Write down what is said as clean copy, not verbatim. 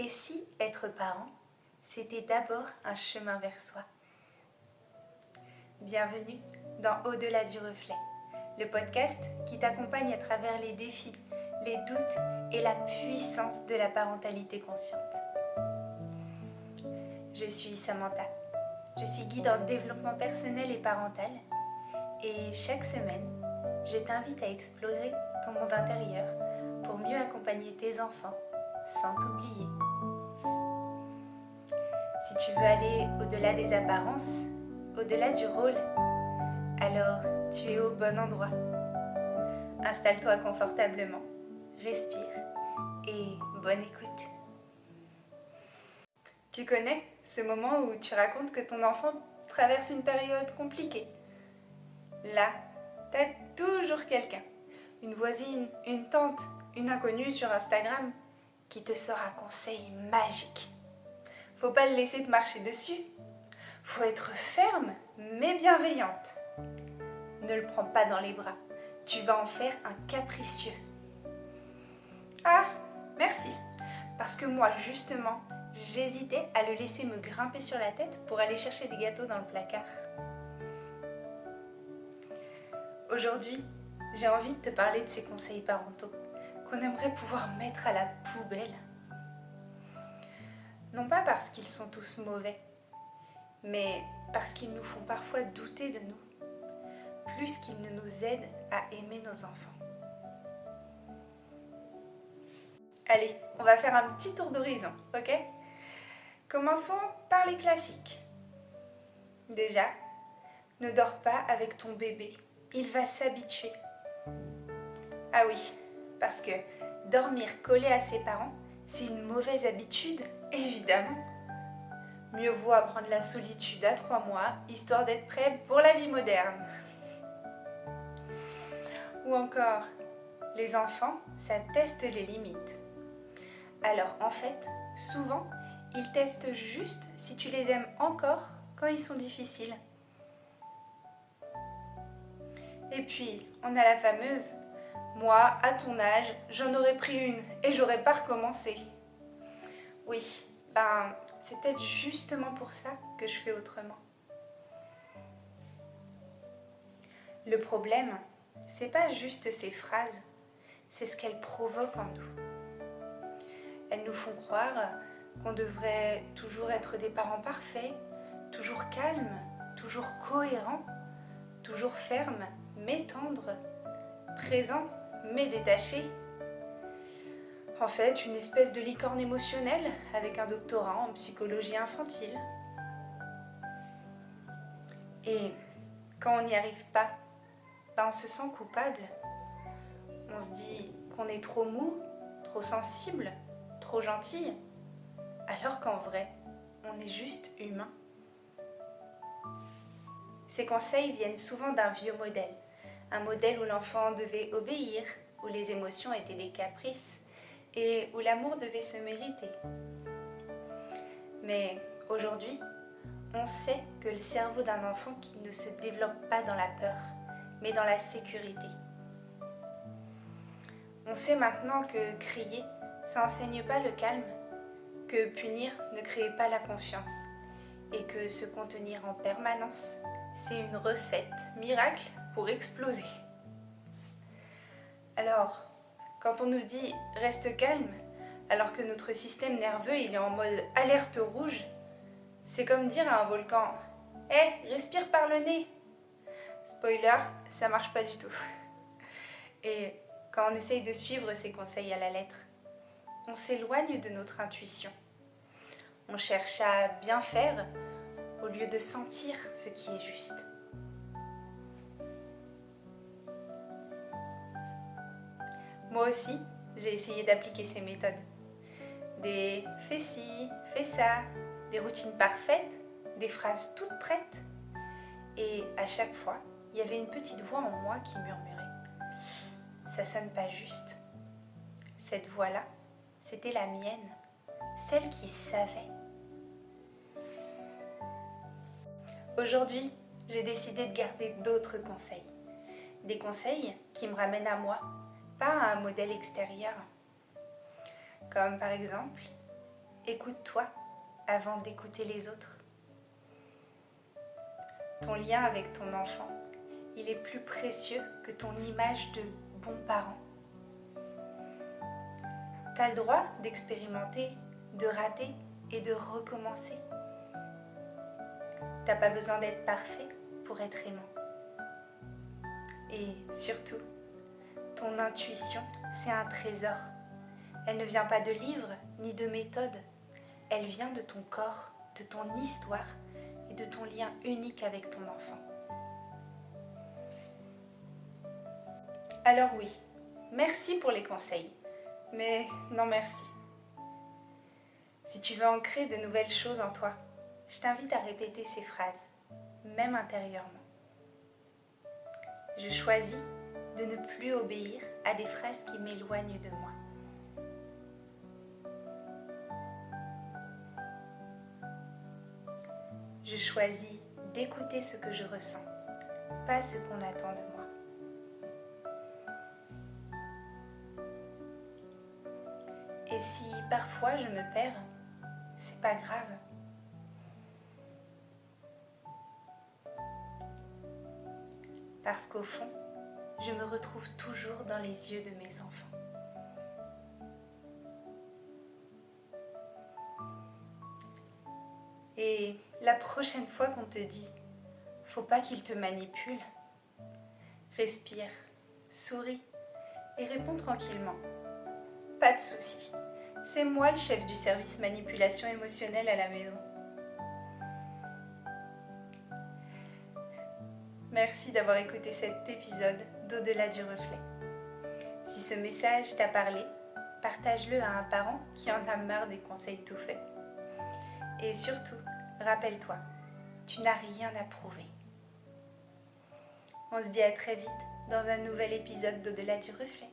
Et si être parent, c'était d'abord un chemin vers soi? Bienvenue dans Au-delà du reflet, le podcast qui t'accompagne à travers les défis, les doutes et la puissance de la parentalité consciente. Je suis Samantha, je suis guide en développement personnel et parental et chaque semaine, je t'invite à explorer ton monde intérieur pour mieux accompagner tes enfants sans t'oublier. Si tu veux aller au-delà des apparences, au-delà du rôle, alors tu es au bon endroit. Installe-toi confortablement, respire et bonne écoute. Tu connais ce moment où tu racontes que ton enfant traverse une période compliquée. Là, t'as toujours quelqu'un, une voisine, une tante, une inconnue sur Instagram qui te sort un conseil magique. Faut pas le laisser te marcher dessus. Faut être ferme mais bienveillante. Ne le prends pas dans les bras. Tu vas en faire un capricieux. Ah, merci. Parce que moi, justement, j'hésitais à le laisser me grimper sur la tête pour aller chercher des gâteaux dans le placard. Aujourd'hui, j'ai envie de te parler de ces conseils parentaux qu'on aimerait pouvoir mettre à la poubelle. Non pas parce qu'ils sont tous mauvais, mais parce qu'ils nous font parfois douter de nous, plus qu'ils ne nous aident à aimer nos enfants. Allez, on va faire un petit tour d'horizon, ok? Commençons par les classiques. Déjà, ne dors pas avec ton bébé, il va s'habituer. Ah oui, parce que dormir collé à ses parents, c'est une mauvaise habitude, évidemment. Mieux vaut apprendre la solitude à 3 mois, histoire d'être prêt pour la vie moderne. Ou encore, les enfants, ça teste les limites. Alors en fait, souvent, ils testent juste si tu les aimes encore quand ils sont difficiles. Et puis, on a la fameuse « Moi, à ton âge, j'en aurais pris une et j'aurais pas recommencé ». Oui, c'est peut-être justement pour ça que je fais autrement. Le problème, c'est pas juste ces phrases, c'est ce qu'elles provoquent en nous. Elles nous font croire qu'on devrait toujours être des parents parfaits, toujours calmes, toujours cohérents, toujours fermes mais tendres, présents mais détachés. En fait, une espèce de licorne émotionnelle avec un doctorat en psychologie infantile. Et quand on n'y arrive pas, on se sent coupable. On se dit qu'on est trop mou, trop sensible, trop gentille, alors qu'en vrai, on est juste humain. Ces conseils viennent souvent d'un vieux modèle, un modèle où l'enfant devait obéir, où les émotions étaient des caprices et où l'amour devait se mériter. Mais aujourd'hui, on sait que le cerveau d'un enfant qui ne se développe pas dans la peur, mais dans la sécurité. On sait maintenant que crier, ça n'enseigne pas le calme, que punir ne crée pas la confiance et que se contenir en permanence, c'est une recette miracle pour exploser. Alors, quand on nous dit « reste calme », alors que notre système nerveux il est en mode alerte rouge, c'est comme dire à un volcan « Hé, respire par le nez !» Spoiler, ça marche pas du tout. Et quand on essaye de suivre ces conseils à la lettre, on s'éloigne de notre intuition. On cherche à bien faire au lieu de sentir ce qui est juste. Moi aussi, j'ai essayé d'appliquer ces méthodes. Des « fais ci, fais ça », des routines parfaites, des phrases toutes prêtes. Et à chaque fois, il y avait une petite voix en moi qui murmurait « ça sonne pas juste ». Cette voix-là, c'était la mienne, celle qui savait. Aujourd'hui, j'ai décidé de garder d'autres conseils. Des conseils qui me ramènent à moi, pas à un modèle extérieur. Comme par exemple, écoute-toi avant d'écouter les autres. Ton lien avec ton enfant, il est plus précieux que ton image de bon parent. Tu as le droit d'expérimenter, de rater et de recommencer. T'as pas besoin d'être parfait pour être aimant. Et surtout, ton intuition, c'est un trésor. Elle ne vient pas de livres ni de méthodes. Elle vient de ton corps, de ton histoire et de ton lien unique avec ton enfant. Alors oui, merci pour les conseils, mais non merci. Si tu veux ancrer de nouvelles choses en toi, je t'invite à répéter ces phrases, même intérieurement. Je choisis de ne plus obéir à des phrases qui m'éloignent de moi. Je choisis d'écouter ce que je ressens, pas ce qu'on attend de moi. Et si parfois je me perds, c'est pas grave. Parce qu'au fond, je me retrouve toujours dans les yeux de mes enfants. Et la prochaine fois qu'on te dit « faut pas qu'il te manipule », respire, souris et réponds tranquillement. Pas de souci, c'est moi le chef du service manipulation émotionnelle à la maison. Merci d'avoir écouté cet épisode d'Au-delà du reflet. Si ce message t'a parlé, partage-le à un parent qui en a marre des conseils tout faits. Et surtout, rappelle-toi, tu n'as rien à prouver. On se dit à très vite dans un nouvel épisode d'Au-delà du reflet.